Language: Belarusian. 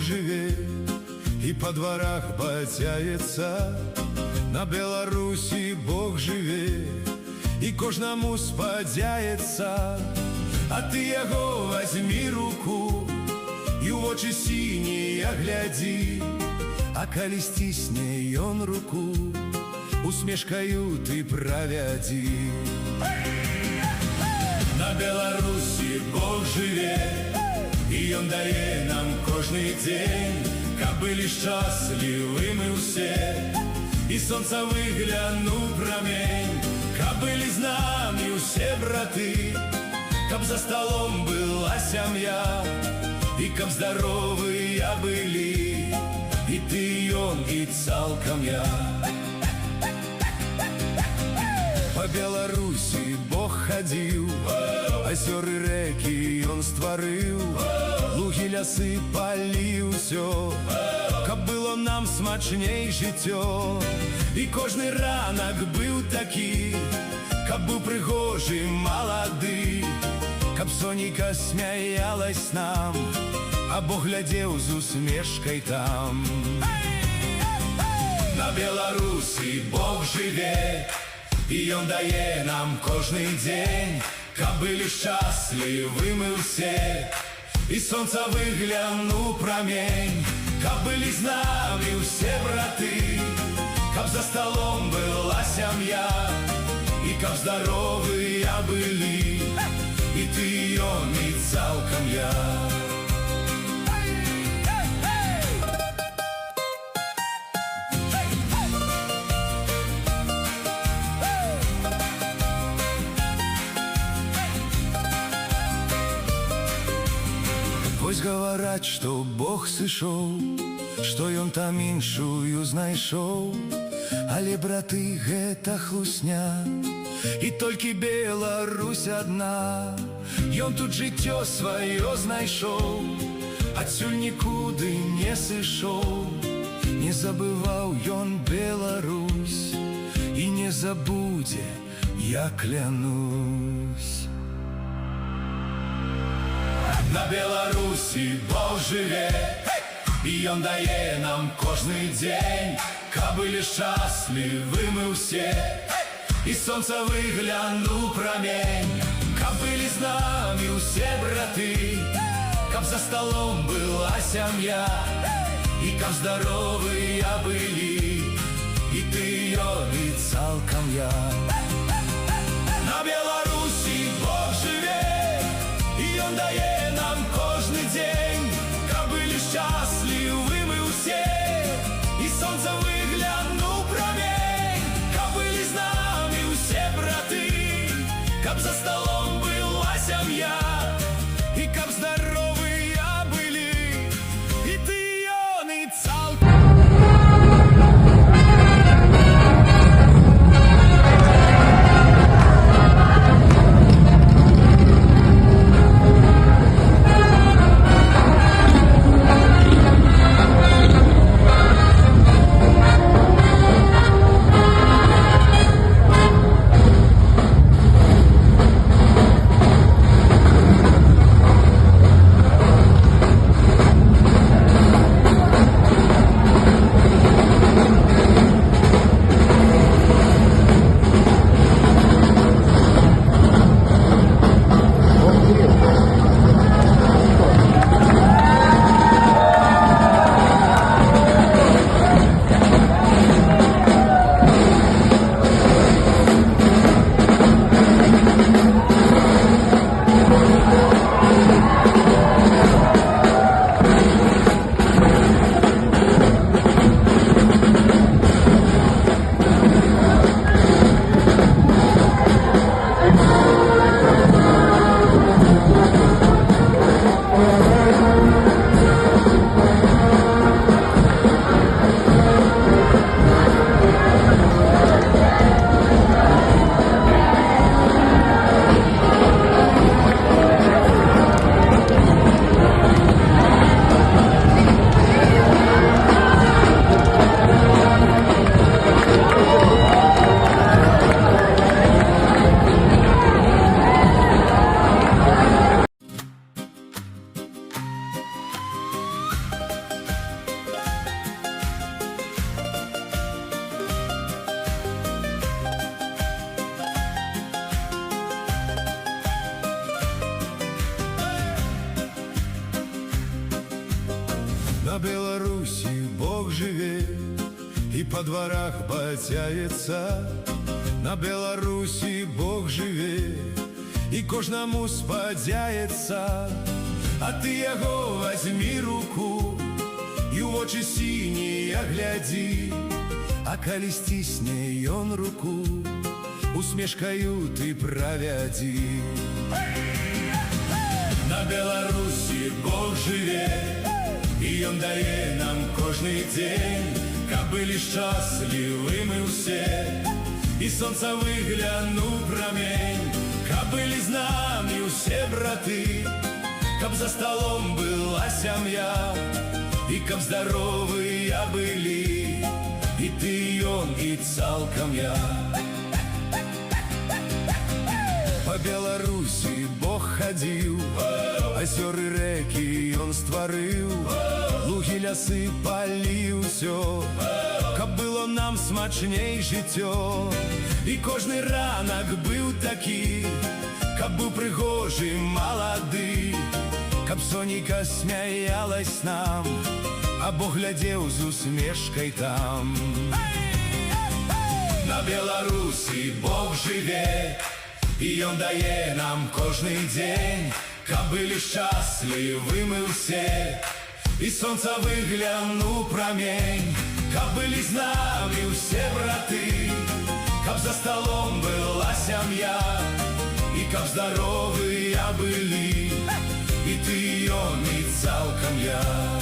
Бог живе, і па дварах бацяецца. На Беларусі Бог живе, і кожнаму спадзяецца. А ты яго возьми руку, і ў вочы сінія глядзі. А калі сцісне ён руку, усмешкаю ты правядзі. На Беларусі Бог живе, і ён дае нам кожны дзень, каб былі шчаслівымі ўсе, і сонца выглянуў прамень, каб былі з намі ўсе браты, каб за столом была сям'я, і каб здаровыя былі і ты, ён, і цалкам я. Па Беларусі Бог хадзіў, азёры рэкі ён стварыў, лугі, лясы, палі, ўсё, каб было нам смачней жыццё. І кожны ранак быў такі, каб быў прыгожы, малады, каб сонейка смяялась нам, а Бог глядзеў з усмешкай там. На Беларусі Бог жыве, і ён дае нам кожны дзень, каб былі шчаслівымі ўсе, і сонца выглянуў прамень, каб былі з намі ўсе браты, каб за столом была сям'я, і каб здаровыя былі і ты, ён, і цалкам я. Вось гавараць, што Бог сышоў, што ён там іншую знайшоў, але, браты, гэта хлусня, і толькі Беларусь адна. Ён тут жыццё сваё знайшоў, адсюль нікуды не сышоў. Не забываў ён Беларусь і не забудзе, я клянусь. На Беларусі Бог жыве, і ён дае нам кожны дзень, каб былі шчаслівымі ўсе, і сонца выглянуў прамень, каб былі з намі ўсе браты, каб за столом была сям'я, і каб здаровыя былі і ты, ён, і цалкам я. На Беларусі Бог жыве, і ён дае нам кожны дзень, каб былі шчаслівымі ўсе, і сонца выглянуў прамень, каб былі з намі ўсе браты, каб за столом была сям'я, і каб здаровыя былі і ты, ён, і цалкам. Беларусі Бог жыве і па дварах бадзяецца. На Беларусі Бог жыве і кожнаму спадзяецца. А ты яго вазьмі руку і ў вочы сінія глядзі. А калі сцісне ён руку, усмешкаю ты правядзі. На Беларусі Бог жыве і ён дае нам кожны дзень, каб былі шчаслівымі ўсе, і сонца выглянуў прамень, каб былі з намі ўсе браты, каб за столом была сям'я, і каб здаровыя былі і ты, ён, і цалкам я. Па Беларусі Бог хадзіў, азёры рэкі ён стварыў, лугі лясы паліў усё, каб было нам смачней жыццё. І кожны ранак быў такі, каб быў прыгожы малады, каб сонейка смяялась нам, або глядзеў з усмешкай там. На Беларусі Бог жыве і ён дае нам кожны дзень, каб былі шчаслівымі ўсе, і сонца выглянуў прамень, каб былі з намі ўсе браты, каб за столом была сям'я, і каб здаровыя былі і ты, ён, і цалкам я.